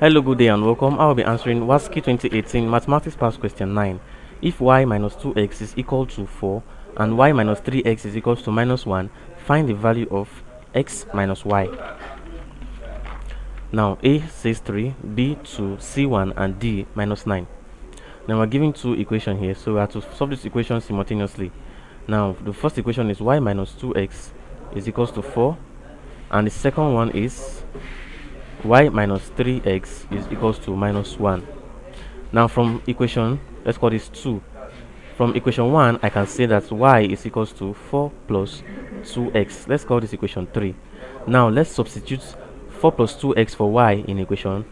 Hello, good day and welcome. I will be answering WASSCE 2018 Mathematics Past Question 9. If y minus 2x is equal to 4 and y minus 3x is equal to minus 1, find the value of x minus y. Now, A says 3, B 2, C 1 and D minus 9. Now, we're given two equations here, so we have to solve this equation simultaneously. Now, the first equation is y minus 2x is equals to 4, and the second one is y minus 3x is equals to minus 1. Now from equation, let's call this 2. From equation 1, I can say that y is equals to 4 plus 2x. Let's call this equation 3. Now let's substitute 4 plus 2x for y in equation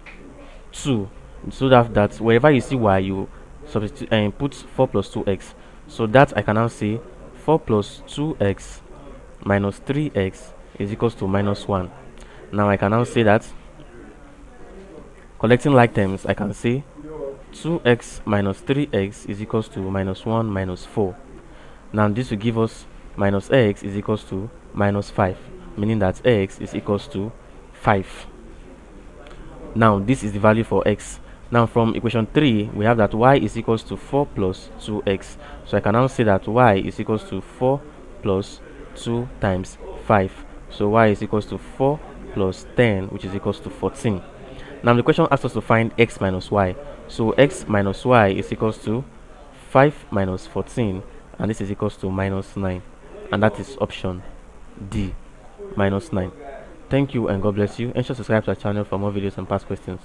2. So that wherever you see y, you substitute and put 4 plus 2x. So that I can now say 4 plus 2x minus 3x is equals to minus 1. Now I can now say that collecting like terms, I can say 2x minus 3x is equals to minus 1 minus 4. Now this will give us minus x is equals to minus 5, meaning that x is equals to 5. Now this is the value for x. Now from equation 3, we have that y is equals to 4 plus 2x. So I can now say that y is equals to 4 plus 2 times 5. So y is equals to 4 plus 10, which is equals to 14. Now the question asks us to find x minus y. So x minus y is equals to 5 minus 14, and this is equals to minus 9. And that is option D, minus 9. Thank you and God bless you. Ensure to subscribe to our channel for more videos and past questions.